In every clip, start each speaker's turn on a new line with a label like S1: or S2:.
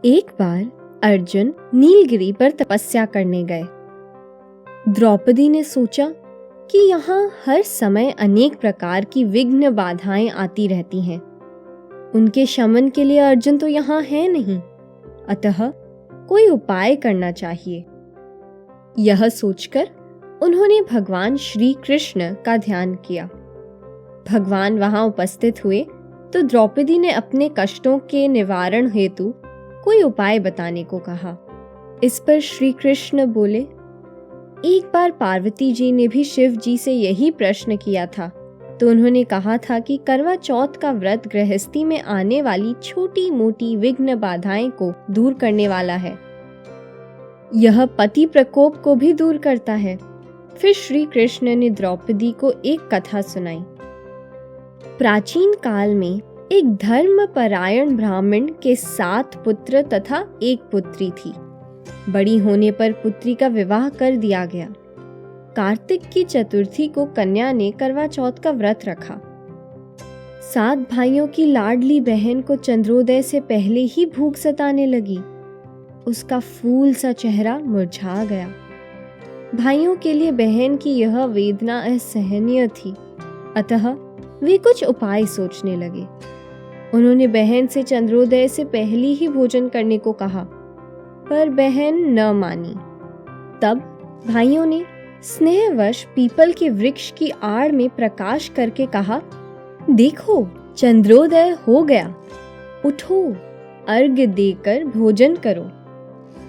S1: एक बार अर्जुन नीलगिरी पर तपस्या करने गए। द्रौपदी ने सोचा कि यहाँ हर समय अनेक प्रकार की विघ्न बाधाएं आती रहती हैं। उनके शमन के लिए अर्जुन तो यहाँ है नहीं, अतः कोई उपाय करना चाहिए। यह सोचकर उन्होंने भगवान श्री कृष्ण का ध्यान किया। भगवान वहां उपस्थित हुए तो द्रौपदी ने अपने कष्टों के निवारण हेतु कोई उपाय बताने को कहा। इस पर श्री कृष्ण बोले, एक बार पार्वती जी ने भी शिव जी से यही प्रश्न किया था, तो उन्होंने कहा था कि करवा चौथ का व्रत गृहस्थी में आने वाली छोटी मोटी विघ्न बाधाएं को दूर करने वाला है। यह पति प्रकोप को भी दूर करता है। फिर श्री कृष्ण ने द्रौपदी को एक कथा सुनाई। प्राचीन काल में एक धर्मपरायण ब्राह्मण के 7 पुत्र तथा 1 पुत्री थी। बड़ी होने पर पुत्री का विवाह कर दिया गया। कार्तिक की चतुर्थी को कन्या ने करवा चौथ का व्रत रखा। 7 भाइयों की लाडली बहन को चंद्रोदय से पहले ही भूख सताने लगी। उसका फूल सा चेहरा मुरझा गया। भाइयों के लिए बहन की यह वेदना असहनीय थी, अतः वे कुछ उपाय सोचने लगे। उन्होंने बहन से चंद्रोदय से पहले ही भोजन करने को कहा, पर बहन न मानी। तब भाइयों ने स्नेहवश पीपल के वृक्ष की आड़ में प्रकाश करके कहा, देखो चंद्रोदय हो गया, उठो अर्घ्य देकर भोजन करो।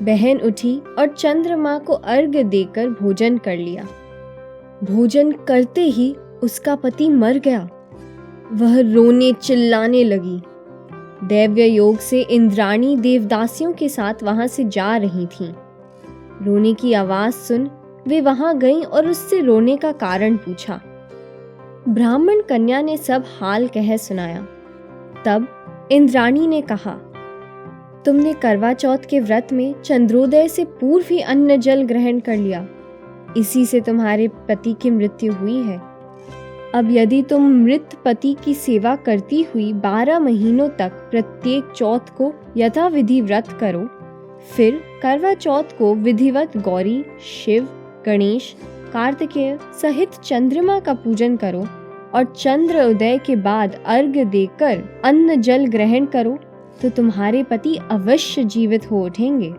S1: बहन उठी और चंद्रमा को अर्घ्य देकर भोजन कर लिया। भोजन करते ही उसका पति मर गया। वह रोने चिल्लाने लगी। दैव्य योग से इंद्राणी देवदासियों के साथ वहां से जा रही थीं। रोने की आवाज सुन वे वहां गईं और उससे रोने का कारण पूछा। ब्राह्मण कन्या ने सब हाल कह सुनाया। तब इंद्राणी ने कहा, तुमने करवा चौथ के व्रत में चंद्रोदय से पूर्व ही अन्न जल ग्रहण कर लिया, इसी से तुम्हारे पति की मृत्यु हुई है। अब यदि तुम मृत पति की सेवा करती हुई 12 महीनों तक प्रत्येक चौथ को यथाविधि व्रत करो, फिर करवा चौथ को विधिवत गौरी, शिव, गणेश, कार्तिकेय सहित चंद्रमा का पूजन करो और चंद्र उदय के बाद अर्घ्य देकर अन्न जल ग्रहण करो, तो तुम्हारे पति अवश्य जीवित हो उठेंगे।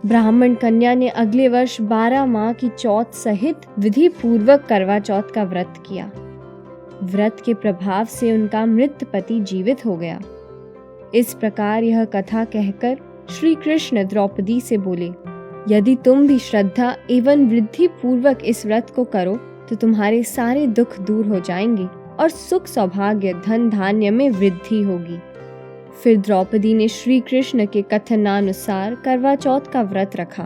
S1: ब्राह्मण कन्या ने अगले वर्ष 12 माह की चौथ सहित विधि पूर्वक करवा चौथ का व्रत किया। व्रत के प्रभाव से उनका मृत पति जीवित हो गया। इस प्रकार यह कथा कहकर श्री कृष्ण द्रौपदी से बोले, यदि तुम भी श्रद्धा एवं वृद्धि पूर्वक इस व्रत को करो तो तुम्हारे सारे दुख दूर हो जाएंगे और सुख सौभाग्य धन धान्य में वृद्धि होगी। फिर द्रौपदी ने श्री कृष्ण के कथनानुसार करवा चौथ का व्रत रखा।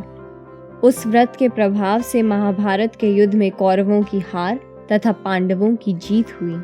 S1: उस व्रत के प्रभाव से महाभारत के युद्ध में कौरवों की हार तथा पांडवों की जीत हुई।